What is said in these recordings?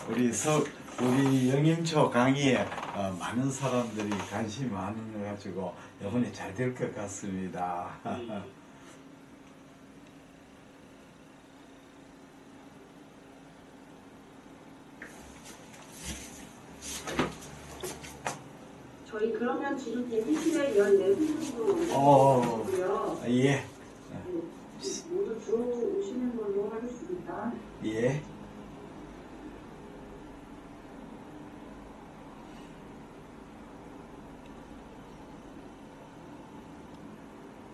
우리 영임초 강의에 많은 사람들이 관심이 많아가지고 이번에 잘 될 것 같습니다. 저희 그러면 지금 대기실에 14분 정도 오시고요. 예. 모두 들어오시는 걸로 하겠습니다. 예.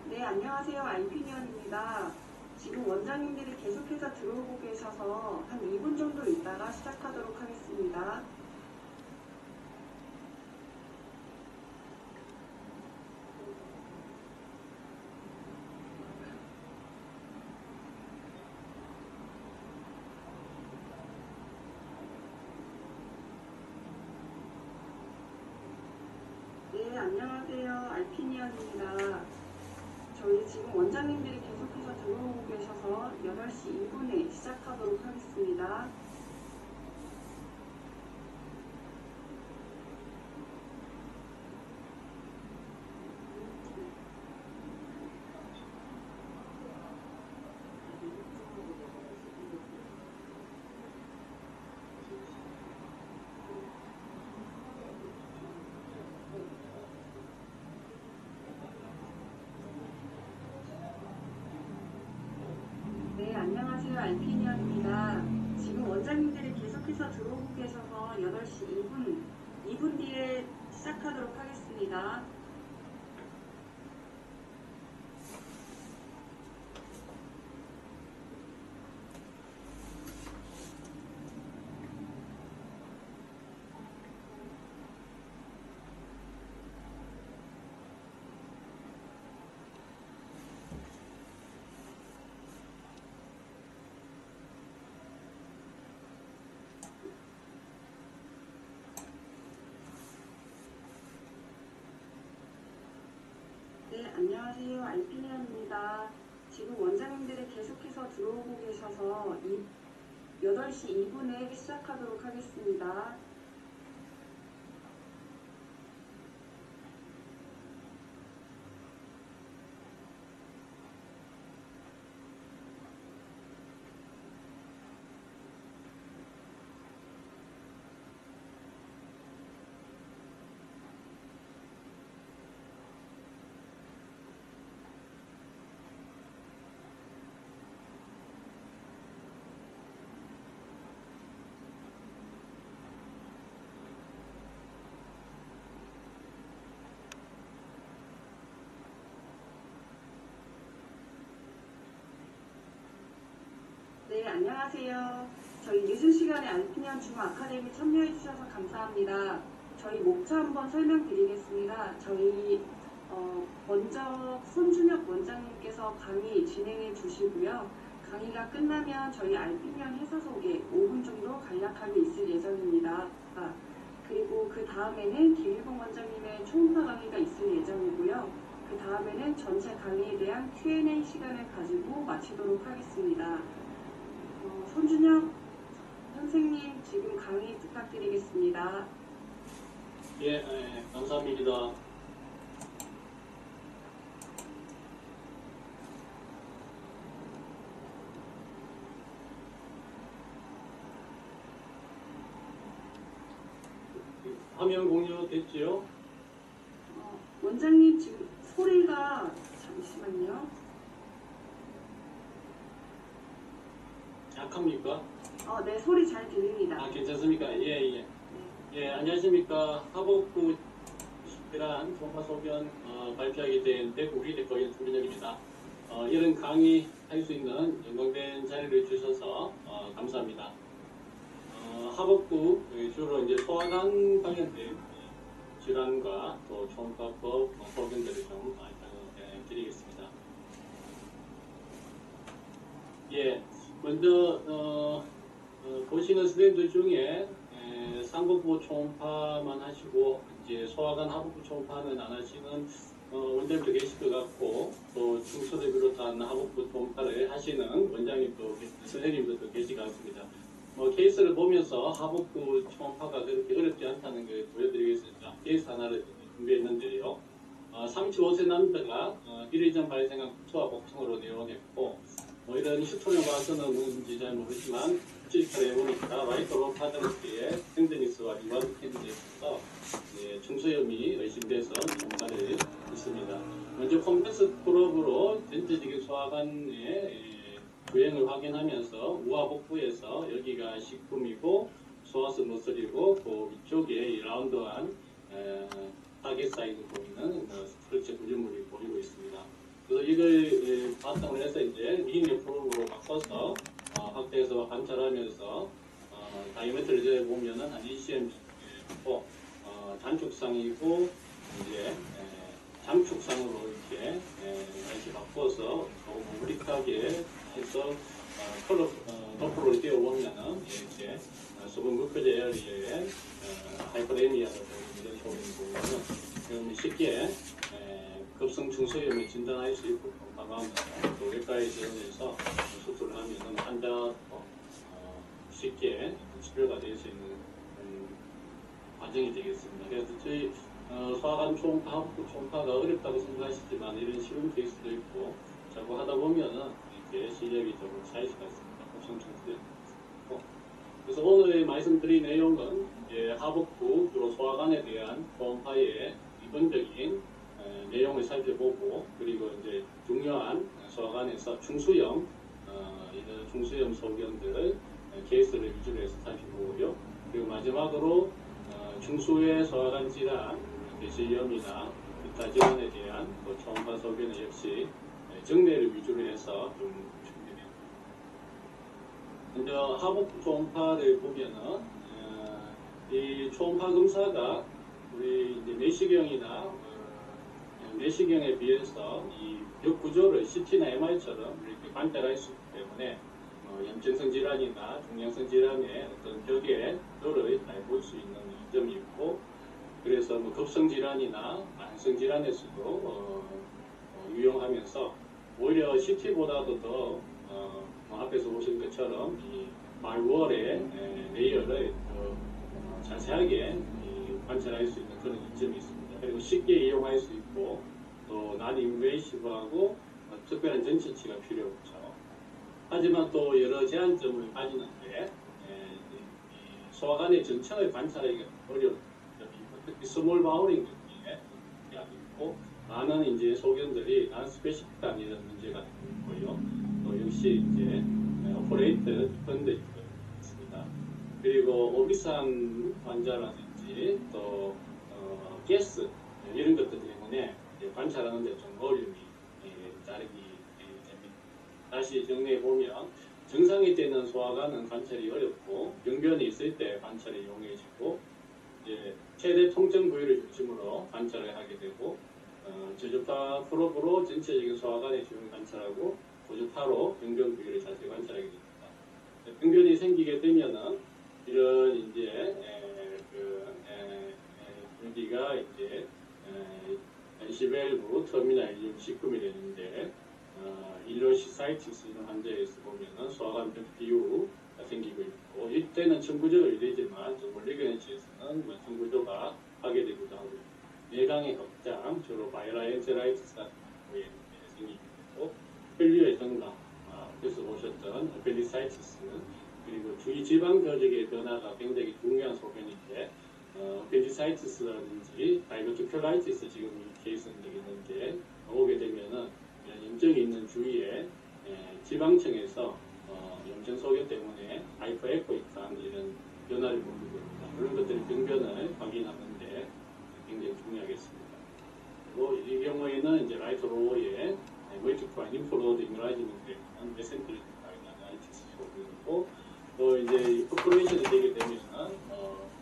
네, 안녕하세요. 안피니언입니다. 지금 원장님들이 계속해서 들어오고 계셔서 한 2분 정도 있다가 시작하도록 하겠습니다. 네, 안녕하세요. 알피니언입니다. 저희 지금 원장님들이 계속해서 들어오고 계셔서 8시 2분에 시작하도록 하겠습니다. 네, 안녕하세요. 알피니언입니다. 지금 원장님들이 계속해서 들어오고 계셔서 8시 2분 뒤에 시작하도록 하겠습니다. 네, 안녕하세요. 알피니언입니다. 지금 원장님들이 계속해서 들어오고 계셔서 8시 2분에 시작하도록 하겠습니다. 네, 안녕하세요. 저희 늦은 시간에 알피니언 줌 아카데미 참여해 주셔서 감사합니다. 저희 목차 한번 설명드리겠습니다. 저희 먼저 손준혁 원장님께서 강의 진행해 주시고요. 강의가 끝나면 저희 알피니언 회사 소개 5분 정도 간략하게 있을 예정입니다. 그리고 그 다음에는 김일봉 원장님의 초음파 강의가 있을 예정이고요. 그 다음에는 전체 강의에 대한 Q&A 시간을 가지고 마치도록 하겠습니다. 손준혁 선생님 지금 강의 부탁드리겠습니다. 예, 감사합니다. 화면 공유 됐지요? 원장님 지금 소리가 잠시만요. 약합니까? 네, 소리 잘 들립니다. 아, 괜찮습니까? 예. 예, 안녕하십니까. 하복부 특별한 종파 소견 발표하게 된 대구리 대법인 손준혁입니다. 이런 강의 할 수 있는 영광된 자리를 주셔서 감사합니다. 하복부 주로 이제 소화관 관련된 질환과 또 초음파법 소견들을 좀 드리겠습니다. 예, 먼저 보시는 선생님들 중에 상복부 초음파만 하시고 이제 소화관 하복부 초음파는 안 하시는 원장님도 계실 것 같고 또 중소를 비롯한 하복부 초음파를 하시는 원장님도 선생님들도 계실 것 같습니다. 케이스를 보면서 하복부 초음파가 그렇게 어렵지 않다는 걸 보여드리겠습니다. 케이스 하나를 준비했는데요. 35세 남자가 1일 전 발생한 구토와 복통으로 내원했고, 이런 히스토리에 봐서는 뭔지 잘 모르지만 실제로 해보니까 라이터로 파드레스의 텐데니스와 리와드 텐데니스에서 중소염이 의심돼서 전파를 했습니다. 먼저 컴패스 프로브로 전체적인 소화관의 주행을 확인하면서 우하복부에서 여기가 식품이고 소화성 머슬이고 그 위쪽에 이 라운드한 타겟 사이즈 보이는 스트럭처 구조물이 보이고 있습니다. 그래서 이걸 바탕으로 해서 이제 리니어 프로브로 바꿔서 확대해서 관찰하면서 다이어메트를 보면은 한 1cm 있고 단축상이고 이제 잠축상으로 이렇게 바꿔서 오브릭하게 해서 컬러 도프를 띄워보면은 이렇게 수분 무표제 에어리어에 하이퍼레미아로 보이는 이런 소리를 보면은 그러면 쉽게 급성 중소염을 진단할 수 있고 건강하면 또 외과에 지원해서 수술을 하면은 환자도 쉽게 치료가 될 수 있는 과정이 되겠습니다. 그래서 저희 소화관 초음파, 하복부 초음파가 어렵다고 생각하시지만 이런 쉬운 케이스도 있고 자꾸 하다 보면은 이렇게 실력이 조금 쌓일 수가 있습니다. 엄청 중요해요. 그래서 오늘 말씀드린 내용은 이제 하복부 주로 소화관에 대한 초음파의 기본적인 내용을 살펴보고 그리고 이제 중요한 소화관에서 중수염 이런 중수염 소견들 케이스를 위주로 해서 살펴보고요. 그리고 마지막으로 중수의 소화관 질환, 뇌실염이나 기타 질환에 대한 초음파 소견은 역시 정례를 위주로 해서 좀 준비됩니다. 먼저 하복부 초음파를 보면은 이 초음파 검사가 우리 이제 내시경에 비해서 이 벽 구조를 CT나 MR처럼 이렇게 관찰할 수 있기 때문에 염증성 질환이나 종양성 질환의 어떤 벽의 구조를 잘 볼 수 있는 이점이 있고, 그래서 급성 질환이나 만성 질환에서도 유용하면서 오히려 CT보다도 더 앞에서 보신 것처럼 이 말월의 레이어를 더 자세하게 관찰할 수 있는 그런 이점이 있습니다. 그리고 쉽게 이용할 수 있고 또 non-invasive하고 특별한 전치치가 필요 없죠. 하지만 또 여러 제한점을 가지는데 소화관의 전층을 관찰하기가 어려운 점이 특히 스몰 바울링 경우에 있고 많은 이제 소견들이 non-specific한 이런 문제가 있고요. 또 역시 이제 오퍼레이트 디펜드 있습니다. 그리고 오비산 환자라든지 또 가스 이런 것들 때문에 관찰하는 데 좀 어려움이 따르기 됩니다. 다시 정리해 보면 정상이 되는 소화관은 관찰이 어렵고 병변이 있을 때 관찰이 용이해지고 이제 최대 통증 부위를 중심으로 관찰을 하게 되고 저주파 프로브로 전체적인 소화관의 주변을 관찰하고 고주파로 병변 부위를 자세히 관찰하게 됩니다. 병변이 생기게 되면은 이런 이제 여기가 이제 NC-밸브 터미널 이온 시금이 되는데 일로시사이티스 이런 환자에서 보면은 소화관 벽 비유가 생기고 있고 이때는 청구조가 유리지만 멀리그네치에서는 청구조가 파괴되기도 하고 뇌강의 확장 주로 바이럴 엔테라이티스 같은 경우에 생기게 되고 혈류의 증가 그래서 보셨던 어펠리사이티스 그리고 주위 지방 조직의 변화가 굉장히 중요한 소견인데 펜지사이티스라든지 다이버티큘라이티스 지금 이 케이스는 되겠는데 오게 되면은 염증이 있는 주위에 지방층에서 염증 소견 때문에 하이퍼에코익한 이런 변화를 보게 됩니다. 그런 것들이 병변을 확인하는데 굉장히 중요하겠습니다. 그리고 이 경우에는 이제 라이트 로어에 멀티플라인 인프로드 이뮤라이징이 되는 메센트리 다이나이티스 소견이고 또 이제 퍼포레이션이 되게 되면은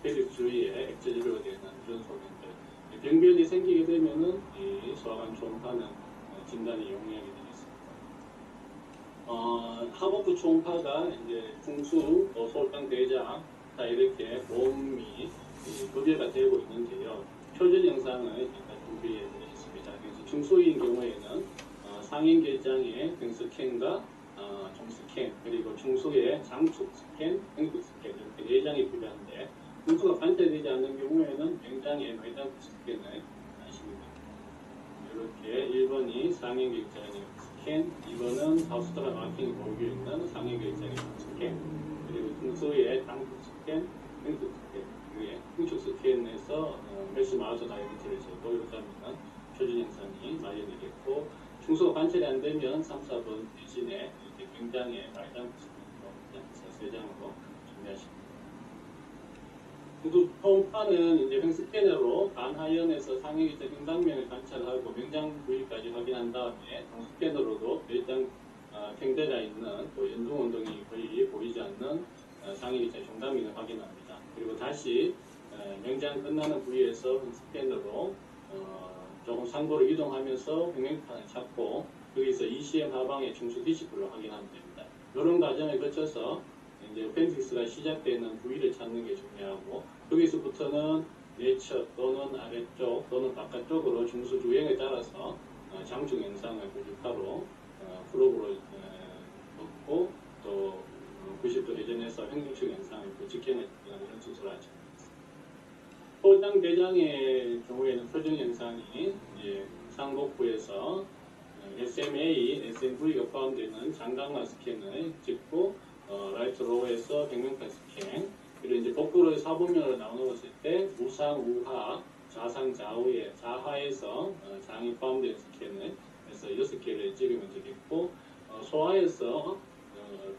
폐립 주위에 액체지료가 되는 이런 소견들 병변이 생기게 되면은 이 소화관 초음파는 진단이 용이하게 되겠습니다. 하복부 초음파가 이제 중수, 또 솔당 대장 다 이렇게 몸이 급여가 되고 있는데요. 표준 영상을 일단 준비해 드리겠습니다. 그래서 중수인 경우에는 상인계장의 등스캔과 종스캔 스캔, 그리고 중수의 장축 스캔, 횡득 스캔 이렇게 4장이 필요한데 중수가 관찰되지 않는 경우에는 맹장의 내장 스캔을 하시면 됩니다. 이렇게 1번이 상행객장의 스캔, 2번은 하우스트라 마킹이 보이고 있는 상행객장의 스캔, 그리고 중수의 장축 스캔, 횡득 스캔, 횡축 스캔에서 헬스 마우스 다이어미터를 도입하면 표준 현상이 마련되겠고, 중수가 관찰이 안 되면 3, 4번 대신에 이렇게 굉장히 말장 스캔으로 3장으로 준비하십니다. 초음파는 이제 횡스캐너로 반하연에서 상해기장 횡단면을 관찰하고 명장 부위까지 확인한 다음에 동스캐너로도 내장 팽대가 있는 또 연동운동이 거의 보이지 않는 상해기장 종단면을 확인합니다. 그리고 다시 명장 끝나는 부위에서 횡스캐너로 조금 상부로 이동하면서 횡행판을 찾고 여기서 ECM 하방의 중수 디스크를 확인하면 됩니다. 이런 과정을 거쳐서 이제 펜틱스가 시작되는 부위를 찾는 게 중요하고, 여기서부터는 내측 또는 아래쪽 또는 바깥쪽으로 중수 주행에 따라서 장중 현상을 고주파로 프로브로 넣고 또 90도 회전해서 횡중축 현상을 직행을 이런 수술을 하죠. 포장 대장의 경우에는 표준 현상이 이제 상복부에서 SMA, SMV가 포함되는 장강화 스캔을 찍고 라이트 로우에서 백명판 스캔, 그리고 이제 복부를 사분면으로 나누었을 때 우상, 우하, 좌상, 좌우에 자하에서 장이 포함된 스캔을 해서 6개를 찍으면 되겠고, 소하에서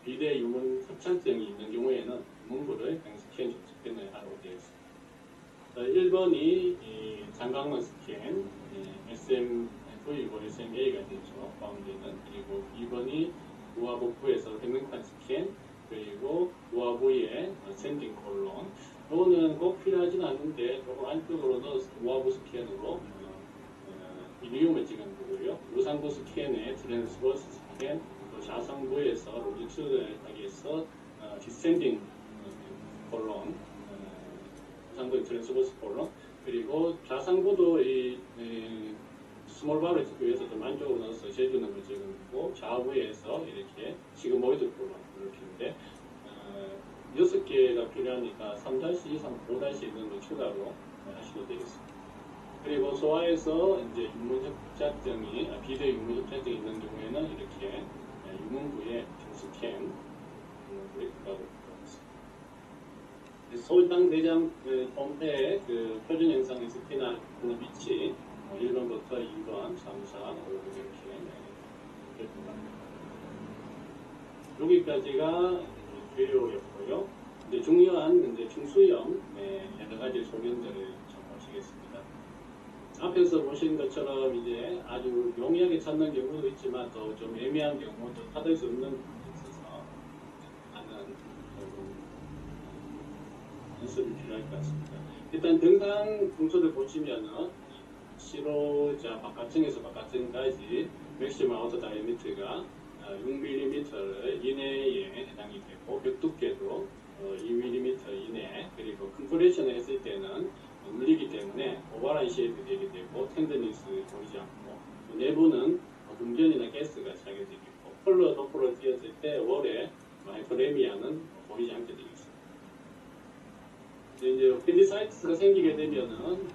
비대 유문 협착증이 있는 경우에는 유문부를 스캔을 하고 되어 있습니다. 1번이 장강화 스캔, SMV고 SMA가 되죠. 포함되는. 그리고 2번이 우하복부에서 백명판 스캔, 그리고 우하부의 샌딩 콜론. 이거는 꼭 필요하진 않은데 조금 안쪽으로 넣어서 우하부 스캔으로 이리움을 찍은 거고요. 우상부 스캔에 트랜스버스 스캔, 또 좌상부에서 로지츠를 하기 위해서 디센딩 콜론, 우상부의 트랜스버스 콜론, 그리고 좌상부도 이 스몰 바를 찍기 위해서 좀 안쪽으로 넣어서 제주는 걸 찍은 거고, 좌우에서 이렇게 시그모이드 콜론 이렇게인데 6개가 필요하니까 3-, 5- 있는 거 추가로 하셔도 되겠습니다. 그리고 소화에서 이제 유문협착증이 비대 유문협착증이 있는 경우에는 이렇게 유문부의 스캔 브레이크가 들어있습니다. 소장 내장 펌프의 그 표준 현상의 스피나 위치 1번부터 2번, 3, 4, 5 이렇게 여기까지가 주요였고요. 이제 중요한 이제 중수염 여러 가지 소견들을 좀 보시겠습니다. 앞에서 보신 것처럼 이제 아주 용이하게 찾는 경우도 있지만 또 좀 애매한 경우도 찾을 수 없는 부분이 있어서 하는 연습이 필요할 것 같습니다. 일단 등산 중수를 보시면은 시로자 바깥층에서 바깥층까지 맥시멈 아우터 다이미터가 6mm 이내에 해당이 되고 벽 두께도 2mm 이내, 그리고 컴프레션을 했을 때는 물리기 때문에 오버라인 쉐입이 되게 되고 텐더니스 보이지 않고, 내부는 금전이나 가스가 차게 되겠고, 폴러 도프로 띄었을 때 월에 하이퍼레미아는 보이지 않게 되겠습니다. 이제 펜디사이티스가 생기게 되면은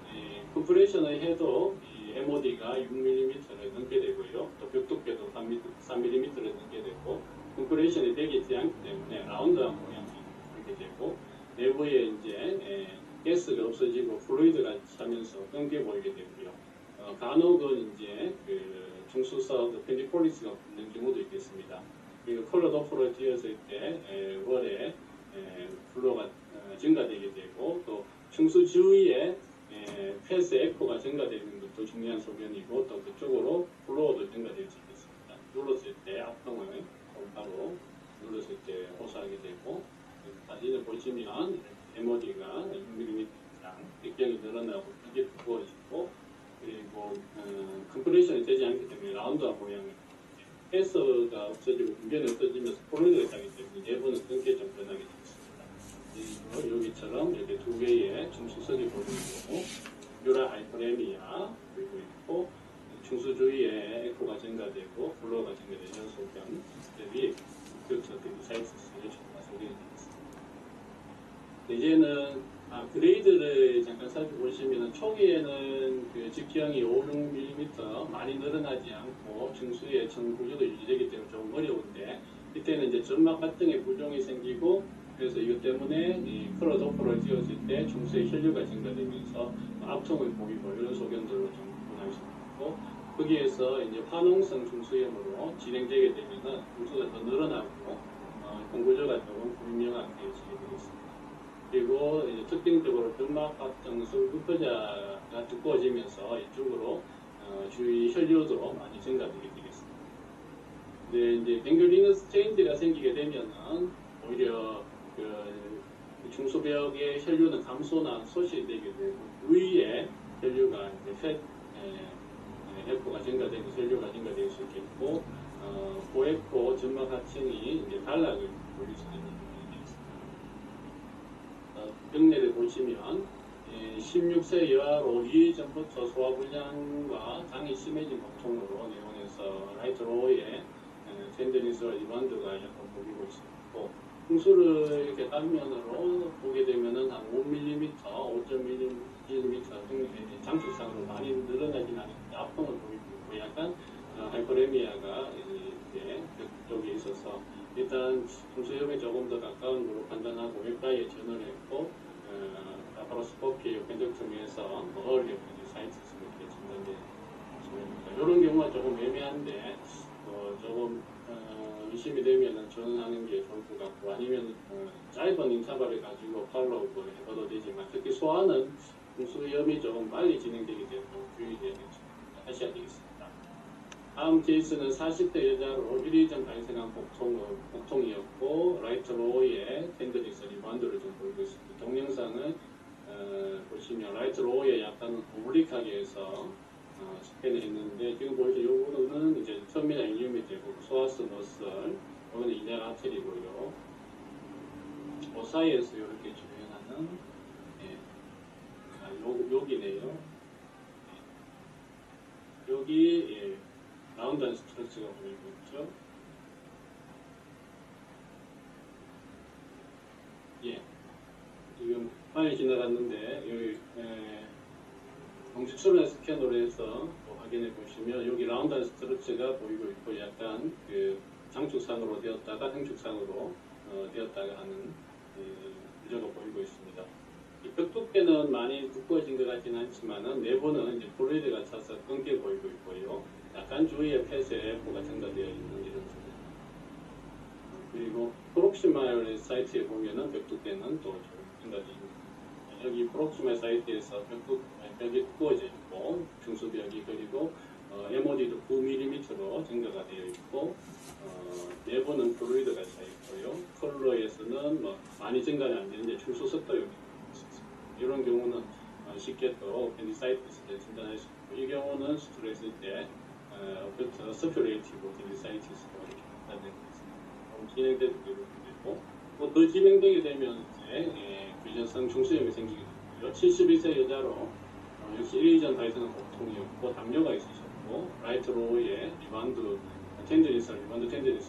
컴프레션을 해도 MOD가 6mm를 넘게 되고요. 또 벽 두께도 3mm를 넘게 되고, 컴프레션이 되지 않기 때문에 라운드한 모양이 되게 되고, 내부에 이제 가스가 없어지고 플루이드가 차면서 끊겨 보이게 되고요. 간혹은 이제 그 중수서 펜디폴리스가 있는 경우도 있겠습니다. 그리고 컬러 도프를 띄었을 때 월에 플로가 증가되게 되고, 또 중수 주위에 패스 에코가 증가되는 것도 중요한 소견이고, 또 그쪽으로 플로어도 증가될 수 있겠습니다. 눌렀을 때 앞통을 바로 눌렀을 때 호소하게 되고, 사진을 보시면 MOD가 6mm 이상 백경이 늘어나고 이게 두꺼워지고, 그리고 컴프레션이 되지 않기 때문에 라운드한 모양이 패스가 없어지고 분변이 없어지면서 폴리드가 차기 때문에 내부는 끊게 좀 변하게 되겠습니다. 그리고 여기처럼 이렇게 두 개의 중수석이 보이는 거고, 유라 하이퍼레미아 그리고 있고, 중수 주위에 에코가 증가되고 플로어가 증가되는 소견들이 이제는 그레이드를 잠깐 살펴보시면 초기에는 그 직경이 5, 6mm 많이 늘어나지 않고 중수의 청구조도 유지되기 때문에 좀 어려운데 이때는 이제 점막 갈등에 부종이 생기고 그래서 이것 때문에 이 컬러 도프를 띄웠을 때 중수의 혈류가 증가되면서 압통을 보이고 이런 소견들로 좀 구분할 수 있고 거기에서 이제 화농성 중수염으로 진행되게 되면은 중수가 더 늘어나고 공구조가 조금 불명하게 진행되겠습니다. 그리고 이제 특징적으로 점막 갈등 설구포자가 두꺼워지면서 이쪽으로 주위 혈류도 많이 증가되게 되겠습니다. 근데 이제 갱글리너스 체인지가 생기게 되면은 오히려 그 중수벽의 혈류는 감소나 소실되게 되고 위에 혈류가 이제 에코가 증가되고 혈류가 증가될 수 있겠고 고에코 점막 하층이 이제 단락을 보일 수 있는 부분이 있습니다. 병례를 보시면 16세 여아로 2일 전부터 소화불량과 장이 심해진 고통으로 내원해서 라이트 로우에 텐더니스와 리반드가 약간 보이고 있고 풍수를 이렇게 단면으로 보게 되면은 한 5mm, 5.1mm 장축상으로 많이 늘어나진 않는데 압통을 보이고 있고 약간 하이퍼레미아가 이제 그쪽에 있어서 일단 중수염에 조금 더 가까운 거로 판단하고 웹가에 전원을 했고 라파로스코피 펜덕트미에서 어울려 사이트에서 이렇게 진단된 수염입니다. 이런 경우가 조금 애매한데 조금 의심이 되면은 전환하는 게 좋을 것 같고 아니면 짧은 인터벌을 가지고 팔로우업을 해봐도 되지만 특히 소아는 중수염이 조금 빨리 진행되기 때문에 주의하셔야 되겠습니다. 다음 케이스는 40대 여자로 1일 전 발생한 복통이었고 라이트 로우에 텐더니스 리반드를 좀 보이고 있습니다. 동영상을 보시면 라이트 로우에 약간 오블릭하게 해서 스캔을 했는데 지금 보이죠? 요거는 이제 터미널 인유미 되고 소아스 머슬 요거는 이날 아테리고요. 그 사이에서 이렇게 주행하는 여기네요. 여기 라운드한 스트레스가 보이고 있죠. 지금 파일 지나갔는데 여기 공식소면 스캔으로 해서 확인해 보시면 여기 라운드한 스트러치가 보이고 있고 약간 그 장축상으로 되었다가 행축상으로 되었다가 하는 구조가 보이고 있습니다. 이 벽 두께는 많이 두꺼워진 것 같지는 않지만은 내부는 이제 플루이드가 차서 끊겨 보이고 있고요. 약간 주위에 폐쇄 에코가 증가되어 있는 이런 부분. 그리고 프록시말 사이트에 보면은 벽 두께는 또 증가되어 여기 프록시말 사이트에서 벽이 두꺼워져 있고 중수벽이 그리고 MOD도 9mm로 증가가 되어 있고 내부는 플루이드가 차 있고요. 컬러에서는 많이 증가는 안 되는데 중수 습도가 있습니다. 이런 경우는 쉽게 또 펜디사이티스 때 진단할 수 있고 이 경우는 수술을 했을 때 서큐레이티브 펜디사이티스로 이렇게 판단되고 있습니다. 진행되고 있고 더 진행되게 되면 이제 유전성 중수염이 생기게 되고요. 71세 여자로 역시 1일 전 발생한 고통이었고 담요가 있으셨고 라이트 로우에 리반드 텐더니스가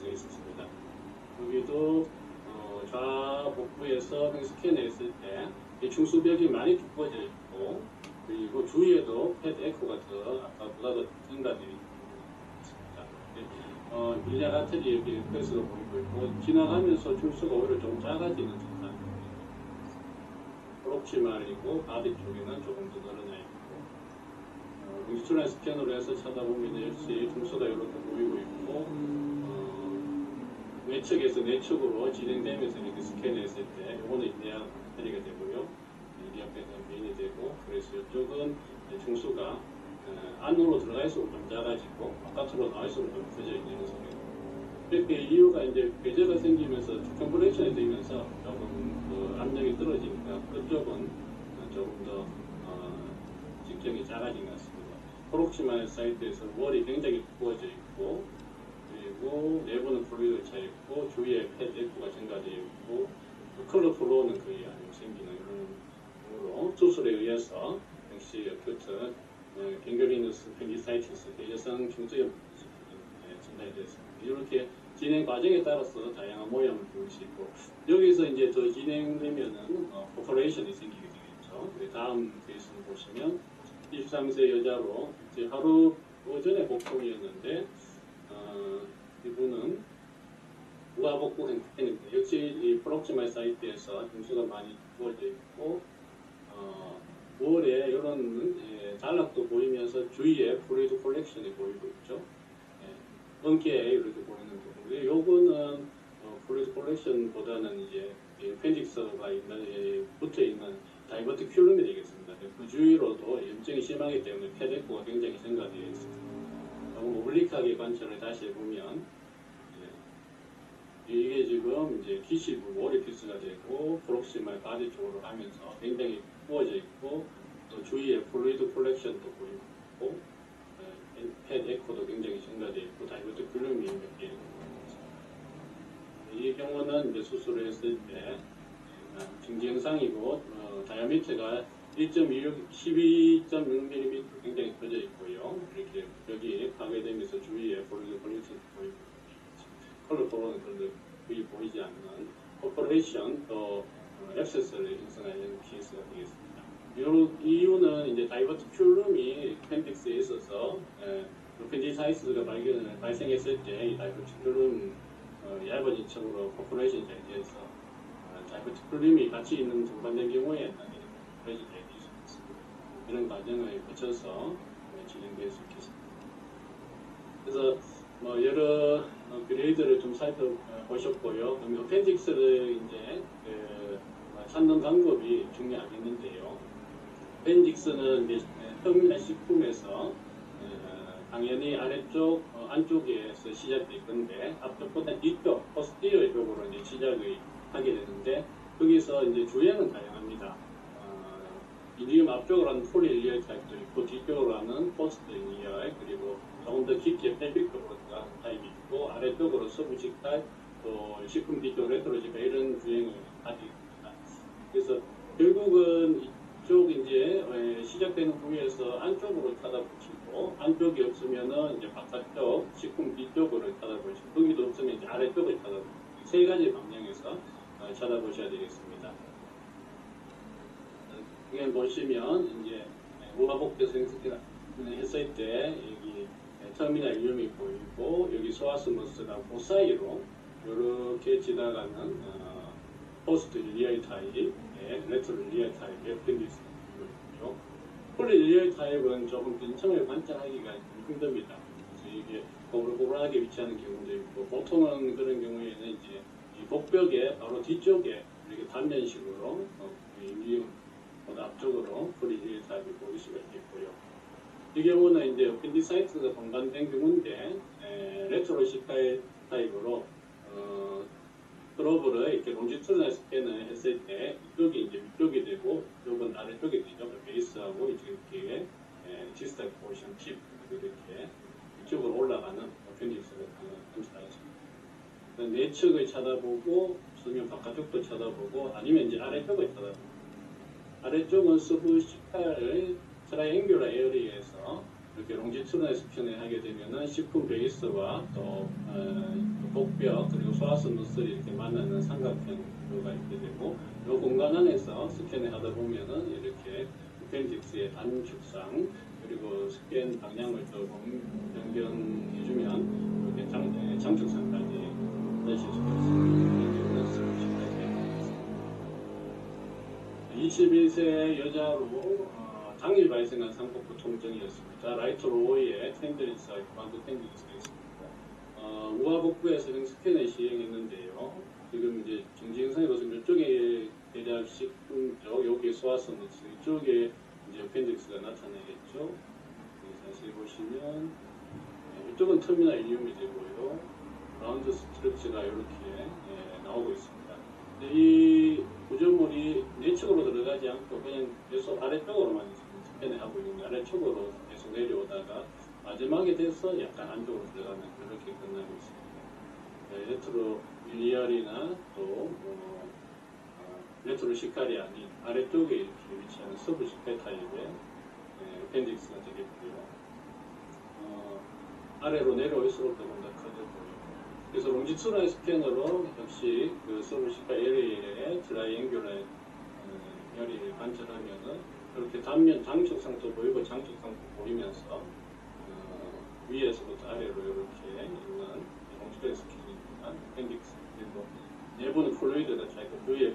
있었습니다. 여기도 좌복부에서 스캔했을 때 이 중수벽이 많이 두꺼워져 있고 그리고 주위에도 펫 에코가 아까보다 더 증가되어 있습니다. 밀리아 아테리 이렇게 패스가 보이고 있고 지나가면서 중수가 오히려 좀 작아지는 듯한 프록시말이고 바디 쪽에는 조금 더 늘어나 있고 공식출한 스캔으로 해서 찾아보면 역시 중수가 이렇게 보이고 있고 외측에서 내측으로 진행되면서 이렇게 스캔했을 때 이거는 이데아 아테리가 되고요. 이데아 패스는 메인이 되고 그래서 이쪽은 중수가 안으로 들어갈수록 좀 작아지고 바깥으로 나올수록 좀 커져 있는 소리고 이렇게 이유가 이제 궤제가 생기면서 컴프레션이 되면서 조금 압력이 떨어지니까 그쪽은 조금 더 직경이 작아진 것 같습니다. 프록시말 사이트에서 월이 굉장히 두꺼워져 있고 그리고 내부는 플루이드가 차 있고 주위에 펫 에코가 증가되어 있고 컬러 플로우는 거의 안 생기는 이런 경우로 수술에 의해서 역시 어큐트 갱글리너스 펜디사이티스 대여성 중수염 진단이 되었습니다. 이렇게 진행 과정에 따라서 다양한 모양을 보일 수 있고 여기서 이제 더 진행되면은 디스컬레이션이 생기게 되겠죠. 다음 케이스를 보시면 23세 여자로 이제 하루 오전에 복통이었는데 이분은 우하복부 행태인데 역시 이 프록시말 사이트에서 흉수가 많이 부어져 있고 5월에 이런 단락도 보이면서 주위에 플루이드 콜렉션이 보이고 있죠. 은기에 이렇게 보이는 부분인데 요거는 플루이드 콜렉션보다는 이제 펜딕스가 있는 붙어 있는 다이버티큘럼이 되겠습니다. 그 주위로도 염증이 심하기 때문에 폐대구가 굉장히 증가되어 있습니다. 너무 오블릭하게 관찰을 다시 해보면 이게 지금 이제 기시부 오리피스가 되고 프록시말 바디 쪽으로 가면서 굉장히 부어져 있고 또 주위에 플루이드 콜렉션도 보이고 펫 에코도 굉장히 증가되어 있고 다이버티큘럼이 몇 개 있습니다. 이 경우는 이제 수술을 했을 때 증지 현상이고 다이아미터가 12.6mm 굉장히 커져 있고요. 이렇게 여기 파괴되면서 주위에 플루이드 콜렉션도 보이고 컬러포로는 별로 거의 보이지 않는 오퍼레이션 또 액세스를 형성하는 케이스가 되겠습니다. 이유는 이제 다이버티큘럼이 펜딕스에 있어서 루펜디사이스가 발생했을 때 이 다이버티큘럼 얇아진 층으로 퍼포레이션이 잘 되어서 다이버티큘럼이 같이 있는 동반된 경우에 오퍼레이션이 잘 될 수 있습니다. 이런 과정을 거쳐서 진행될 수 있겠습니다. 그래서 여러 그레이드를 좀 살펴보셨고요. 그럼 어펜딕스를 이제 찾는 방법이 중요하겠는데요. 어펜딕스는 이제 터미널 식품에서 당연히 아래쪽 안쪽에서 시작될 건데 앞쪽보다 뒤쪽 포스티리어 쪽으로 이제 시작을 하게 되는데 거기서 이제 주행은 다양합니다. 이리움 앞쪽으로 하는 폴리일리얼 타입도 있고 뒤쪽으로 하는 포스트일리얼 그리고 조금 더 깊게 펠빅 쪽으로 들어가는 타입이 있고 아래쪽으로 서부식 타입 또 식품 뒤쪽 레트로식 이런 주행을 가지고 있습니다. 그래서 결국은 이쪽 이제 시작되는 부위에서 안쪽으로 찾아보시고 안쪽이 없으면은 이제 바깥쪽 식품 뒤쪽으로 찾아보시고 거기도 없으면 이제 아래쪽을 찾아보시고 세 가지 방향에서 찾아보셔야 되겠습니다. 여기 보시면 이제 우하복부 생스키나 했을 때 여기 터미널 이름이 보이고 여기 소아스머스랑 그 사이로 이렇게 지나가는 포스트 리얼 타입, 레트로 리얼 타입의 어펜딕스 보이고요. 폴리 리얼 타입은 조금 빈층을 관찰하기가 힘듭니다. 그래서 이게 고불고불하게 위치하는 경우도 있고 보통은 그런 경우에는 이제 이 복벽의 바로 뒤쪽에 이렇게 단면식으로 앞쪽으로 폴리 리얼 타입이 보일 수가 있겠고요. 이 경우는 이제 어펜디사이트가 동반된 경우인데 레트로식 타입으로 프로브를 이렇게 롱지튜드널 스캔을 했을 때 이쪽이 이제 위쪽이 되고 이쪽은 아래쪽이 되죠. 베이스하고 이렇게 디스탈 포션 팁 이렇게 이쪽으로 올라가는 어펜디스를 관찰하겠습니다. 내측을 쳐다보고 수면 바깥쪽도 쳐다보고 아니면 이제 아래쪽을 쳐다보고 아래쪽은 서브시칼을 트라이앵귤러 에어리에서 이렇게 롱지튜드널 스캔을 하게 되면은 식품 베이스와 또 복벽 그리고 소아스 무슬이 이렇게 만나는 삼각형도가 있게 되고 이 공간 안에서 스캔을 하다 보면은 이렇게 어펜딕스의 단축상 그리고 스캔 방향을 조금 변경해주면 이렇게 장축상까지 하실 수가 있습니다. 21세 여자로 당일 발생한 상복부 통증이었습니다. 라이트 로우에 텐드리스가 있고 반도 텐드리스가 있습니다. 우하복부에서 스캔을 시행했는데요. 지금 이제 증지 현상이 보시면 이쪽에 대략 10분 여기 소아선이지 이쪽에 이제 어펜딕스가 나타나겠죠. 자세히 보시면 이쪽은 터미널 이움이 되고요. 라운드 스트럭처가 이렇게 나오고 있습니다. 이 구조물이 내측으로 들어가지 않고 그냥 계속 아래쪽으로만 스캔을 하고 있는데 아래쪽으로 계속 내려오다가 마지막에 돼서 약간 안쪽으로 들어가는 그렇게 끝나고 있습니다. 레트로 리얼이나 또 레트로 시칼이 아닌 아래쪽에 이렇게 위치하는 서브 시칼 타입의 어펜딕스가 되겠고요. 아래로 내려올수록 조금 더 커져 보이고 그래서 롱지튜드널 스캔으로 역시 그 서브 시칼 에리어의 트라이앵귤러 혈이 관찰하면은 그렇게 단면 장촉상도 보이고 장촉상도 보이면서 위에서부터 아래로 이렇게 있는 롱스크린 스킨이나 펜딕스 그리고 내부는 플루이드가 차있고 그 위에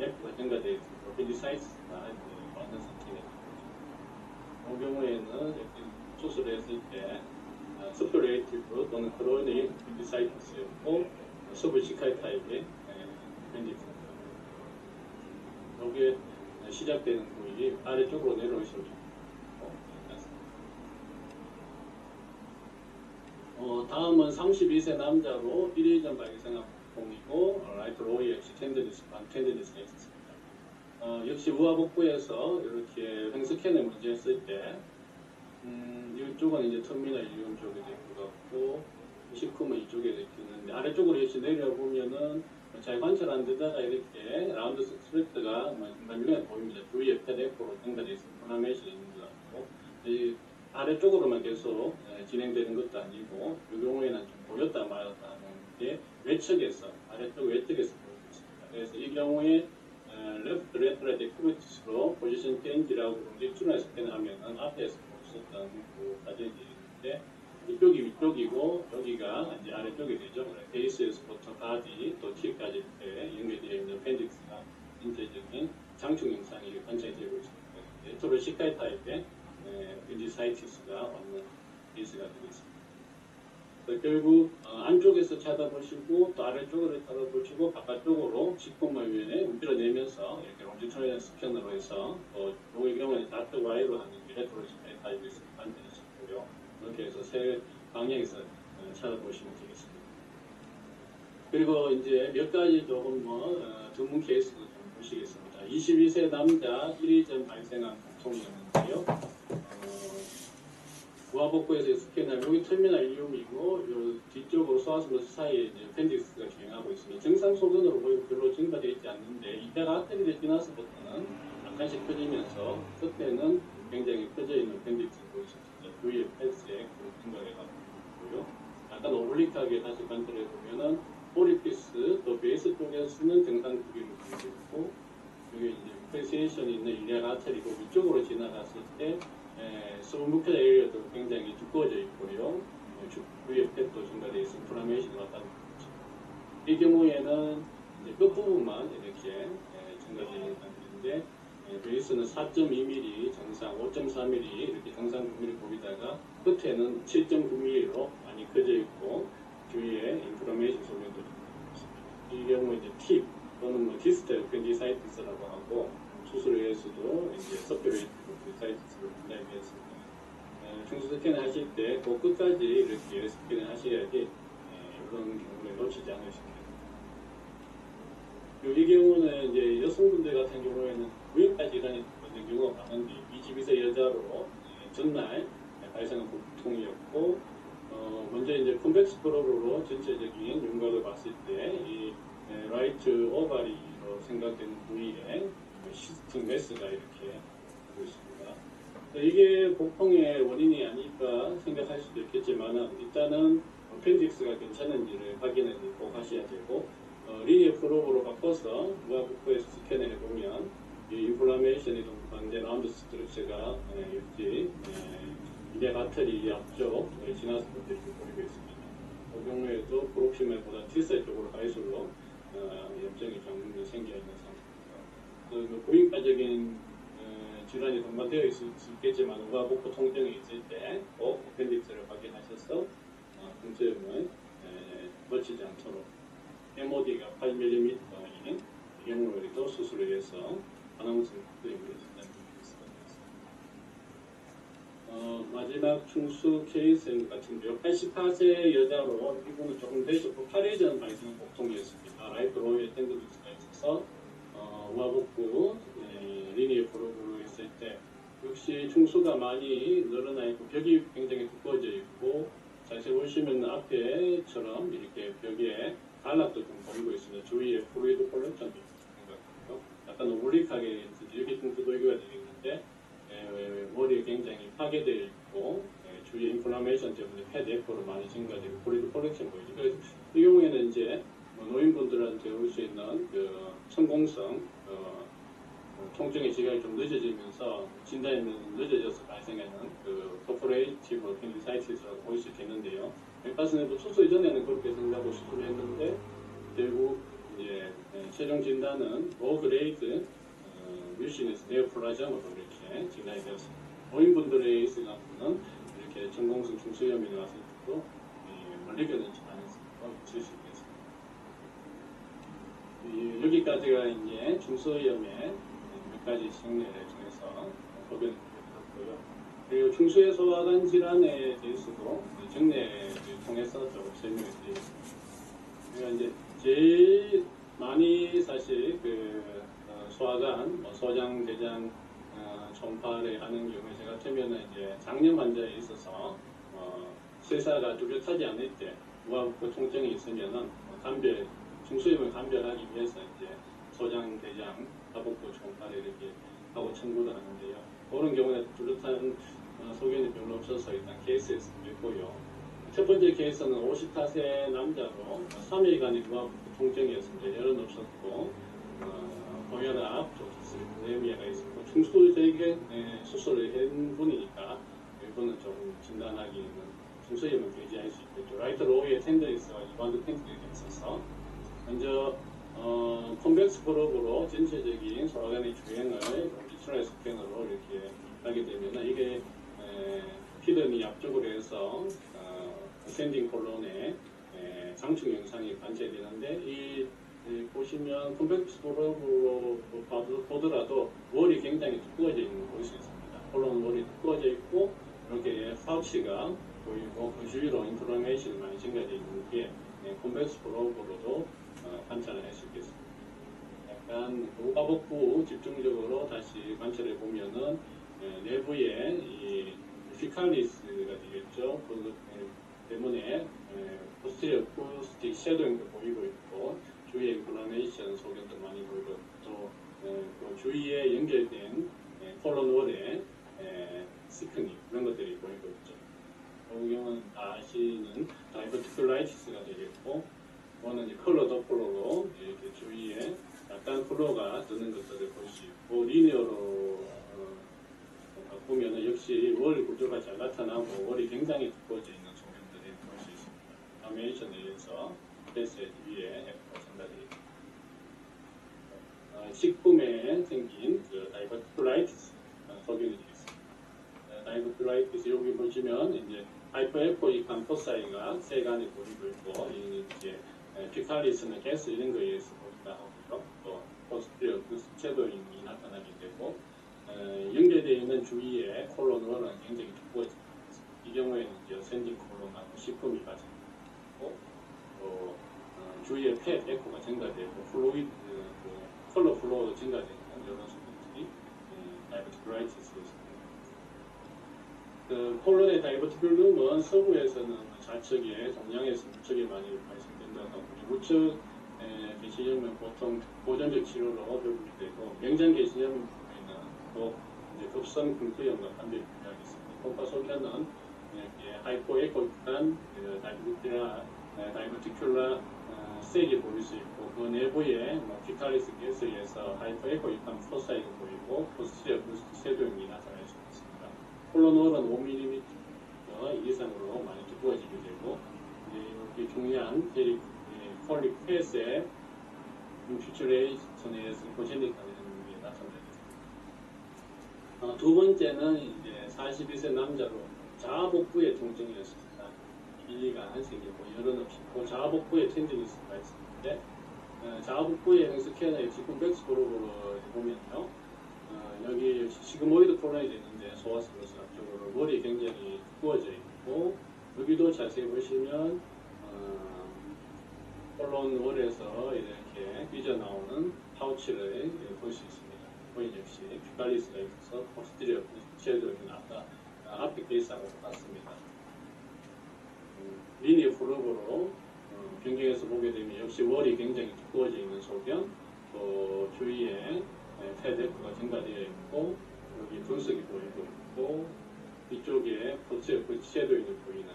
F가 증가되어 있고 펜디사이트가 많은 상태입니다. 이 경우에는 이렇게 수술했을 때 스프레이티브 또는 크로닉 펜디사이트스였고 서브시칼 타입의 펜디사이트 여기에 시작되는 부위 아래쪽으로 내려오시면 다음은 32세 남자로 1회 전 발생한 복통이고 라이트 로이 엑스텐드디스 반텐드디스입니다. 역시 우하복부에서 이렇게 횡스캔을 먼저 했을 때 이쪽은 이제 터미널 이온 쪽에 될 것 같고 시큼은 이쪽에 있는데 아래쪽으로 이렇게 내려보면은 잘 관찰 안 되다가 이렇게 라운드 스트레트가 중간중간에 보입니다. 주위에 페데코로 증가되어 있는 플라메이션이 있는 것 같고 이 아래쪽으로만 계속 진행되는 것도 아니고 이 경우에는 좀 보였다 말았다 하는 게 외측에서 아래쪽 외측에서 보이고 있습니다. 그래서 이 경우에 레프트 레트라 데크루티스로 포지션 체인지라고 롱지튜널 스캔을 하면은 앞에서 보셨던 그 사진이 있는데 이쪽이 위쪽이고 여기가 이제 아래쪽이 되죠. 베이스에서부터 바디 또 팁까지 이렇게 연결되어 있는 펜딕스가 인체적인 장충 영상이 관찰이 되고 있습니다. 토로시칼 타입의 펜디사이티스가 없는 베이스가 되겠습니다. 결국 안쪽에서 찾아보시고 또 아래쪽으로 찾아보시고 바깥쪽으로 식품물면에 밀어내면서 이렇게 롱지튜널 스캔으로 해서 이 경우에는 다트 와이로 하는 게 토로시칼 타입이 관찰되시고요. 이렇게 해서 세 방향에서 찾아보시면 되겠습니다. 그리고 이제 몇 가지 조금 전문 케이스도 좀 보시겠습니다. 22세 남자 1회 전 발생한 복통이었는데요. 우하복부에서 스캔하면 여기 터미널 이움이고 요 뒤쪽으로 소아스버스 사이에 이제 펜딕스가 진행하고 있습니다. 정상 소견으로 보이고 별로 증가되어 있지 않는데 이따가 아테리를 지나서부터는 약간씩 커지면서 끝에는 굉장히 커져 있는 펜딕스를 보이십니다. 주위에 펜스에 증가해 가고 있고요. 약간 오블릭하게 다시 관찰해 보면은 오리피스 또 베이스 쪽에서는 정상 크기를 보이고 있고 여기 이제 프레시에이션이 있는 일리아 아테리고 위쪽으로 지나갔을 때 서브무클 에리어도 굉장히 두꺼워져 있고요. 주위에 펫도 증가되어 있어 인플라메이션이 왔다 갔다 있죠. 이 경우에는 이제 끝부분만 이렇게 증가되어 있는 상태인데 베이스는 4.2mm 정상, 5.4mm 이렇게 정상 구미를 보이다가 끝에는 7.9mm로 많이 커져 있고 주위에 인플라메이션 소견도 있습니다. 이 경우에 이제 팁 또는 디스텔 펜디사이티스라고 하고 수술에 의해서도 이제 서큐레이티브 펜디사이티스를 분류했습니다. 중수 스캔을 하실 때 그 끝까지 이렇게 스캔을 하셔야지 이런 경우를 놓치지 않으십니다. 이 경우는 이제 여성분들 같은 경우에는 부인과 질환이 있는 경우가 많은데 22세 여자로 전날 발생한 복통이었고 먼저 이제 컴백스 프로브로 전체적인 윤곽을 봤을 때 이 라이트 오바리로 생각되는 부위에 시스팅 메스가 이렇게 보고 있습니다. 이게 복통의 원인이 아닐까 생각할 수도 있겠지만 일단은 펜딕스가 괜찮은지를 확인을 꼭 하셔야 되고 리니어 프로브로 바꿔서 우하복부에서 스캔을 해보면 이 인플라메이션이 좀 반대 라운드 스트레스가 있지 이대 아터리 앞쪽 지나서부터 이렇게 보이고 있습니다. 그 경우에도 프록시멜보다 T셀 쪽으로 갈수록 염증이 좀 생겨 있는 상태입니다. 고인과적인 질환이 동반되어 있을 수 있겠지만 우하복부 통증이 있을 때 꼭 어펜딕스를 확인하셔서 통증을 놓치지 않도록 MOD가 8mm인 이 경우에도 수술을 해서 가능성 드림을 진단드리겠습니다. 마지막 충수 케이스 같은 경우 84세 여자로 이분은 조금 되셨고 8회 전 발생 복통이었습니다. 라이트 로이에 땡그디스가 있어서 우하복부 리니어 프로브로 있을 때 역시 충수가 많이 늘어나 있고 벽이 굉장히 두꺼워져 있고 자세히 보시면 앞에처럼 이렇게 벽에 단락도 좀 보이고 있습니다. 주위에 플루이드 콜렉션도 있는 것 같고요. 약간 오블릭하게 이렇게 좀 두들겨야 되겠는데 머리에 굉장히 파괴되어 있고 주위에 인플라메이션 때문에 패드 에코로 많이 증가되고 플루이드 콜렉션 보이죠. 그래서 이 경우에는 이제 노인분들한테 올 수 있는 그 성공성 통증의 지각이 좀 늦어지면서 진단이 늦어져서 발생하는 그 퍼포레이티브 appendicitis라고 볼 수 있겠는데요. 백가스 내부 수술 이전에는 그렇게 생각하고 수술을 했는데 결국 이제 최종 진단은 로그레이드 뮤시너스 네오플라즘으로 이렇게 진단이 되었습니다. 노인분들에 있어서는 이렇게 전공성 중수염이 나왔을 때도 멀리 견딘지 가능성도 있을 수 있겠습니다. 여기까지가 이제 중수염의 몇 가지 정례를 통해서 소변을 드렸고요. 그리고 중수의 소화관 질환에 대해서도 정례를 통해서 좀 설명을 드리겠습니다. 그러니까 이제 제일 많이 사실 소화관, 소장, 대장, 전파를 하는 경우에 제 같으면은 이제 장염 환자에 있어서 세사가 뚜렷하지 않을 때 무화국부 통증이 있으면은 중수염을 감별하기 위해서 이제 소장, 대장, 하복부 전파를 이렇게 하고 청구를 하는데요. 그런 경우에 뚜렷한 소견이 별로 없어서 일단 케이스에서 있고요. 첫 번째 케이스는 50세 남자로 3일간의 무화국부 통증이었습니다. 열은 없었고 고혈압, 아네미아가 있었고 중수되게 수술을 한 분이니까 이거는 좀 진단하기는 중수염을 배제할 수 있겠죠. 라이트 로우의 텐더리스와 이반드 텐더리가 있어서 먼저 콘벡스 프로브로 전체적인 소화관의 주행을 리트럴 스캔으로 이렇게 하게 되면 이게 피드니 앞쪽으로 해서 어센딩 콜론에 장충 영상이 관찰되는데 이 보시면 콘벡스 프로브로 보더라도 월이 굉장히 두꺼워져 있는 걸 볼 수 있습니다. 콜론 월이 두꺼워져 있고 이렇게 파우치가 보이고 그 주위로 인플라메이션이 많이 증가되어 있는 게 콘벡스 프로브로도 관찰을 할 수 있겠습니다. 약간 하복부 집중적으로 다시 관찰해 보면은 내부에 이 피칼리스가 되겠죠. 그 때문에 포스티리어 쿠스틱 섀도잉도 보이고 있고 주위에 인플라메이션 소견도 많이 보이고 또 주위에 연결된 콜론월의 시크닝 이런 것들이 보이고 있죠. 이 경우는 아시는 다이버티클라이티스가 되겠고 이거는 이제 컬러 도플러로 이렇게 주위에 약간 컬러가 드는 것들을 볼 수 있고 리니어로 보면은 역시 월 구조가 잘 나타나고 월이 굉장히 두꺼워져 있는 소견들을 볼 수 있습니다. 다메이션에 의해서 패스의 위에 F가 전달되어 있습니다. 식품에 생긴 다이버티클라이티스 소견이 되겠습니다. 다이버티클라이티스 여기 보시면 이제 하이퍼에코익한 포사이가 세간에 보이고 있고 이제 피칼리스는 가스 이런 거에 의해서 보인다 하고요. 또 포스티리어 섀도잉이 나타나게 되고 연결되어 있는 주위에 콜론월은 굉장히 두꺼워집니다. 이 경우에는 이제 어센딩 콜론하고 식품이 가지고 또 주위에 펫 에코가 증가되고 플로이드 컬러 플로우도 증가되는 이런 소견들이 다이버티클라이티스였습니다. 콜론의 다이버티클룸은 서부에서는 좌측에, 동양에서 우측에 많이 발생된다고 하고 우측 개신염은 보통 보존적 치료로 배분되고 명장 개신염은 또 이제 급성 근두염과 관계가 있습니다. 콩파 소견은 하이포에코익한 다이버티큘라 색이 보일 수 있고 그 내부에 피칼리스 가스에 의해서 하이포에코익한 포사이가 보이고 포스티리어 섀도잉이 나타날 수 있습니다. 콜론월은 5mm 이상으로 많이 두꺼워지게 되고 이렇게 중요한 폴릭 펫의 인퓨처레이션에 의해서 고젠릭하는 게 나타납니다. 두 번째는 이제 42세 남자로 자아복부의 통증이었습니다. 일리가 생기고 열은 없었고 자아복부에 텐디니스가 있었는데 자아복부의 스캐너의 지금백스 프로브로 보면요. 여기 시그모이드 콜론이 되는데 소화슬러스 앞쪽으로 머리 굉장히 두꺼워져 있고 여기도 자세히 보시면 콜론월에서 이렇게 삐져나오는 파우치를 볼 수 있습니다. 거기 역시 피칼리스가 있어서 포스티리어 섀도잉은 아까 앞에 케이스하고 똑같습니다. 리니어 플러브로 변경해서 보게 되면 역시 월이 굉장히 두꺼워져 있는 소견 또 주위에 패데크가 증가되어 있고 여기 분석이 보이고 있고 이쪽에 포스티리어 섀도잉이 보이는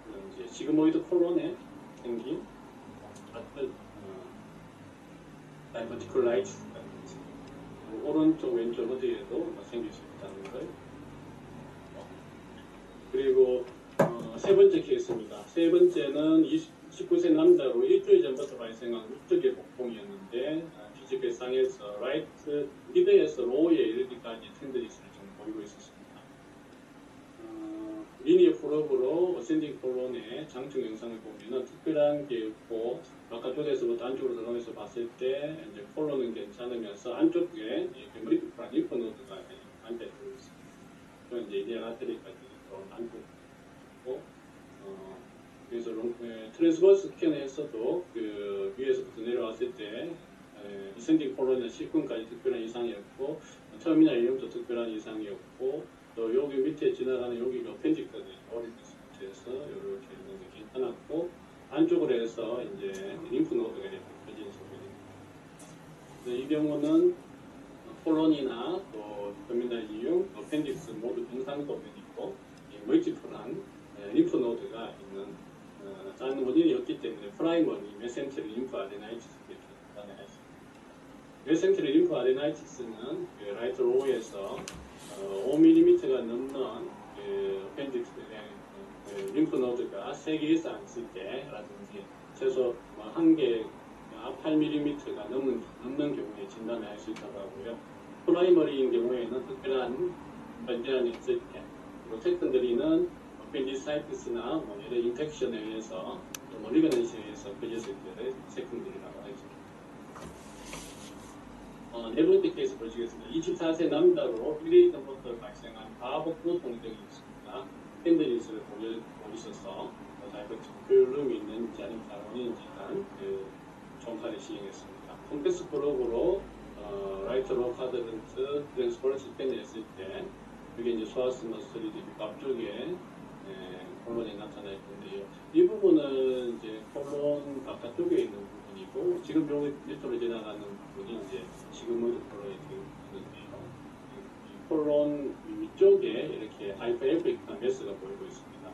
그런 이제 시그모이드 콜론에 생긴 다이버티클라이티스가 있습니다. 오른쪽 왼쪽 어디에도 생길 수 있다는 걸. 그리고 세 번째 케이스입니다. 세 번째는 19세 남자로 일주일 전부터 발생한 우측의 복통이었는데 피지컬상에서 라이트 미드에서 로우에 이르기까지 텐더니스를 좀 보이고 있었습니다. 리니어 풀업으로 어센딩 콜론의 장충 영상을 보면은 특별한 게 없고 바깥쪽에서부터 안쪽으로 들어가면서 봤을 때 이제 콜론은 괜찮으면서 안쪽에 메모리프란 리퍼노드가 앉아있고 있습니다. 그건 이제 이니얼 아테리까지 안쪽이고 그래서 트랜스버스 스캔에서도 그 위에서부터 내려왔을 때 이센딩 콜론의 시군까지 특별한 이상이었고 터미널 1령도 특별한 이상이었고 또 여기 밑에 지나가는 여기가 펜직까지 오리지스부터해서 이렇게 있는 게 괜찮았고 안쪽으로 해서 이제 림프 노드가 이렇게 펴진 소견입니다. 이 경우는 콜론이나 또 터미널 이용, 또 펜직스 모두 정상 소견이고 멀티플한 림프 노드가 있는 다른 원인이었기 때문에 프라이머리 메센테리 림프 아데나이티스 이렇게 나타낼 수 있습니다. 메센테리 림프 아데나이티스는 그 라이트 로우에서 5mm가 넘는 펜직스의 림프 노드가 3개 이상 있을 때라든지 최소 1개 8mm가 넘는 경우에 진단을 할 수 있다고 하고요. 프라이머리인 경우에는 특별한 변질환이 있을 때, 그리고 세컨더리는 펜디사이티스나 여러 인펙션에 의해서 리거넌시에 의해서 퍼졌을 때를 세컨더리라고 하죠. 네 번째 케이스 보시겠습니다. 24세 남자로 1일 전부터 발생한 가복부 통증이 있습니다. 펜더니스를 보이셔서 다이버티큘럼이 있는지 아니면 원인인지는 종파를 시행했습니다. 컴패스 프로그로 라이트 로 카드런트 트랜스퍼런스 스캔을 했을 때 이게 이제 소아스 머슬이 앞쪽에 콜론이 나타날 건데요. 이 부분은 이제 콜론 바깥쪽에 있는 부분이고 지금 여기 밑으로 지나가는 부분이 이제 지금은 콜론이 되는데요. 콜론 위쪽에 이렇게 하이퍼에픽한 메스가 보이고 있습니다.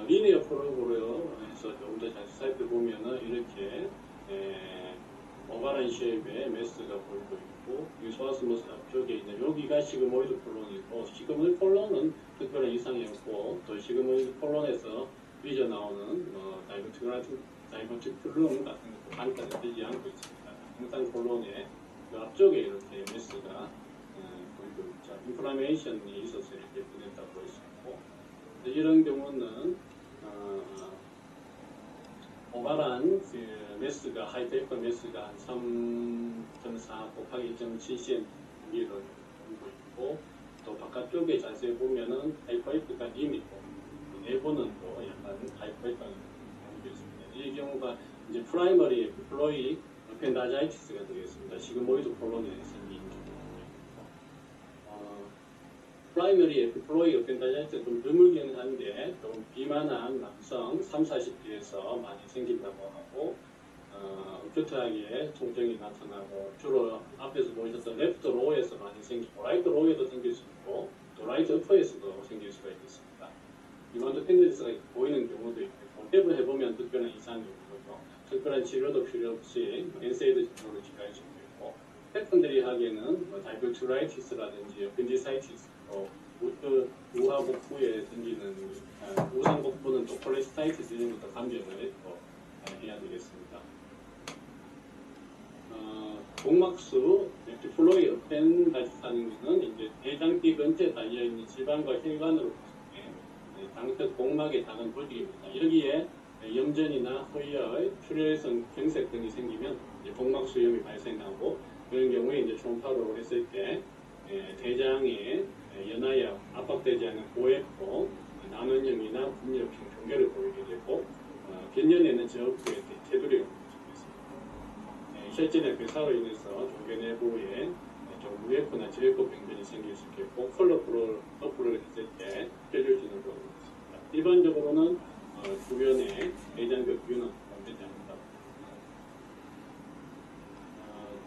리니어 프로그로 해서 조금 더 자세히 살펴보면은 이렇게 오바란 쉐입의 메스가 보이고 있고 이 소아스 머슬 앞쪽에 있는 여기가 시그모이드 콜론이고 시그모이드 콜론은 특별한 이상이었고 또 시그모이드 콜론에서 삐져나오는 다이버티큘럼 같은 것도 반까지 되지 않고 있습니다. 항상 콜론의 그 앞쪽에 이렇게 메스가 보이고 있죠. 인플라메이션이 있어서 이렇게 보냈다고 볼 수 있고 이런 경우는 오바란 그 메스가 하이페이퍼 메스가 한 3.4 곱하기 2.7cm 정도를 보이고 있고 또 바깥쪽에 자세히 보면은 하이퍼이프가 2m 내부는 또 약간 하이퍼이프가 보이고 있습니다. 이 경우가 이제 프라이머리 에피플로이 펜다자이티스가 되겠습니다. 시그모이드 콜론에 생긴 프라이머리 에피플로이 어펜다자이티스가 좀 드물기는 한데 좀 비만한 남성 30-40대에서 많이 생긴다고 하고 어큐트하게 통증이 나타나고 주로 앞에서 보셨던 레프트 로우에서 많이 생기고 라이트 로우에도 생길 수 있고 또 라이트 어퍼에서도 생길 수가 있겠습니다. 이만도 펜디스가 보이는 경우도 있고 대부분 해보면 특별한 이상이 없고 특별한 치료도 필요 없이 엔세이드 정도로 치료할 수 있고 세컨더리 하기에는 다이버튜라이티스라든지 펜디사이티스 우하복부에 생기는 우상복부는 또 콜레스타이티스 이런 것도 감염을 또 해야 되겠습니다. 복막수 에피플로이 어펜다이티스라는 것은 이제 대장기 근처에 달려있는 지방과 혈관으로 당석 복막의 작은 조직입니다. 여기에 염전이나 허혈, 출혈성 경색 등이 생기면 복막수염이 발생하고 그런 경우에 이제 초음파로 했을 때 대장에 연하약, 압박되지 않은 고액고 난원형이나 분열형 종결을 보이게 되고 변년에는 저구의 테두리가 보여지겠습니다. 실제는 괴사로 인해서 종괴 내부에 좀 우에코나 저액고 병변이 생길 수 있겠고 컬러풀을 했을 때 펴질지는 모르겠습니다. 일반적으로는 주변에 대장벽 뷰는 문제지 않는다.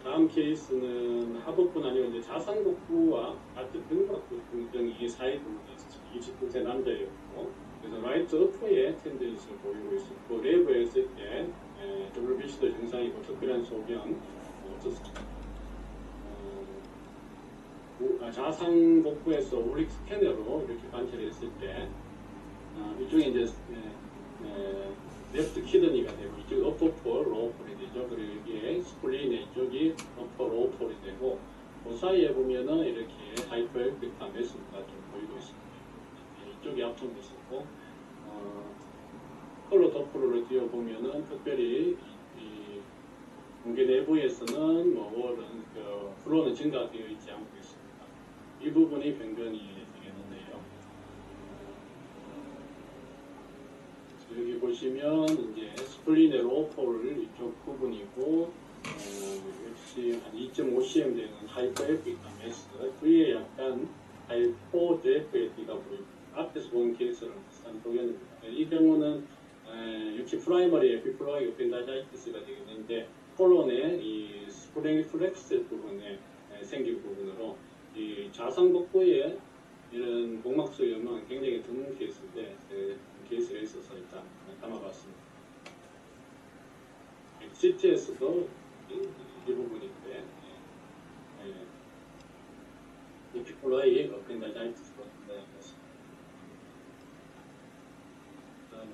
다음 케이스는 하복부는 아니고 이제 자상복부와 같은 등박부 등등이 사이 부분에 있습니다. 29세 남자였고 그래서 라이트 어퍼에 텐던시를 보이고 있었고 레이브에 했을 때 WBC도 정상이고 특별한 소견 없었습니다. 자상 복부에서 우릭 스캐너로 이렇게 관찰했을 때 이쪽에 이제 레프트 키드니가 되고 이쪽이 어퍼폴, 로우폴이 되죠. 그리고 여기에 스플린의 이쪽이 어퍼, 로우폴이 되고 그 사이에 보면은 이렇게 하이퍼액티브한 메스가 좀 보이고 있습니다. 이쪽이 앞쪽이 있었고 컬러 도플러를 띄워보면은 특별히 이 공개 내부에서는 월은 플로는 증가되어 있지 않고 있습니다. 이 부분이 변경이 되겠는데요. 여기 보시면 이제 스플린의 로우폴 이쪽 부분이고 역시 한 2.5cm 되는 하이퍼에픽한 메스 뒤에 약간 하이포드에픽가 보이고 앞에서 본 케이스랑 비슷한 소견입니다. 이 경우는 역시 프라이머리 에피플로이드 펜다자이티스가 되겠는데 콜론의 이 스프링 플렉스 부분에 생긴 부분으로 이 자상 복부에 이런 복막수염은 굉장히 드문 케이스인데 케이스가 있어서 일단 담아봤습니다. CT에서도 이 부분인데 에피플로이드 펜다자이티스가 나타났습니다.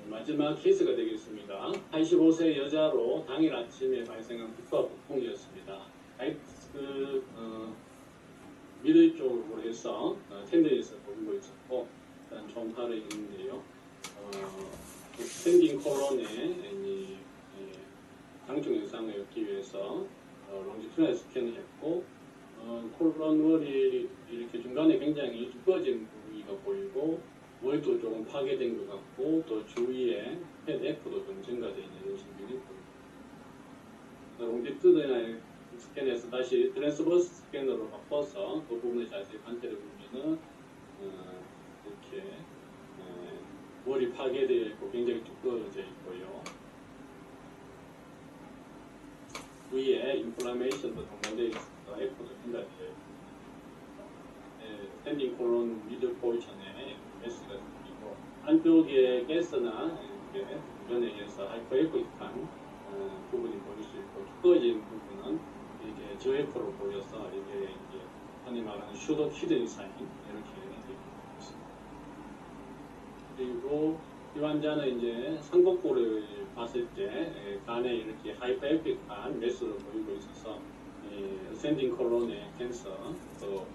마지막 케이스가 되겠습니다. 85세 여자로 당일 아침에 발생한 국가 복통이었습니다. 미들 쪽으로 해서 텐데니에서 보이고 있었고 일단 총파를 있는데요. 스탠딩 콜론의 당중 현상을 엮기 위해서 롱지튜디널 스캔을 했고 콜론 월이 이렇게 중간에 굉장히 두꺼워진 부위가 보이고 월도 조금 파괴된 것 같고 또 주위에 헤드 F도 좀 증가되어 있는 신경이 보입니다. 롱지튜디널 스캔에서 다시 트랜스버스 스캐너로 바꿔서 그 부분을 자세히 관찰해 보면은 이렇게 월이 파괴되어 있고 굉장히 두꺼워져 있고요. 위에 인플라메이션도 동반되어 있어서 F도 증가되어 있습니다. 스탠딩 콜론 미들 포지션에 메스가 생기고 안쪽에 가스나 주변에 의해서 하이퍼에코익한 부분이 보일 수 있고 두꺼워진 부분은 이게 저에코로 보여서 이게 이제 흔히 말하는 슈더 키드니 사인 이렇게 되어 있습니다. 그리고 이 환자는 이제 상복부를 봤을 때 간에 이렇게 하이퍼에픽한 메스를 보이고 있어서 어센딩 콜론의 캔서, 또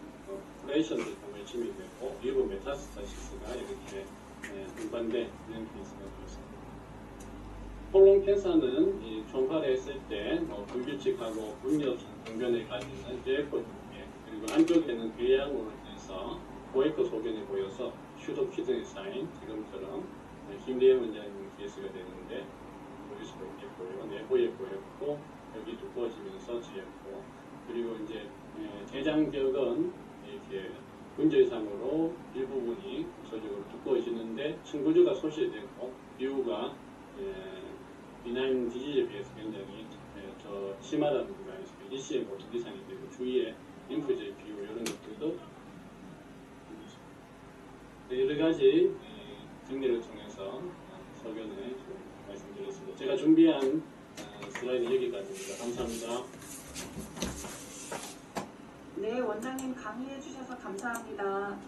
프레이션도 정말 침입되고 일부 메타스타시스가 이렇게 동반된 이런 케이스가 되었습니다. 콜론 캔서는 총파를 했을 때 불규칙하고 분열 병변을 가지는 제에코 쪽에 그리고 안쪽에는 배양으로 인해서 보에코 소견이 보여서 슈더 키드니 사인 지금처럼 김대현 원장님 케이스가 되는데 보일 수가 있겠고요. 내부에 보였고 여기 두꺼워지면서 지었고 그리고 이제 대장벽은 이렇게 분절상으로 일부분이 구조적으로 두꺼워지는데 층구조가 소실되고 이유가 비나인 디지즈에 비해서 굉장히 더 심하다는 부분이 있습니다. ECM 보통 이상이 되고 주위에 림프질 비율 이런 것들도 여러 가지 정리를 통해서 소견을 좀 말씀드렸습니다. 제가 준비한 슬라이드 여기까지입니다. 감사합니다. 네, 원장님 강의해 주셔서 감사합니다.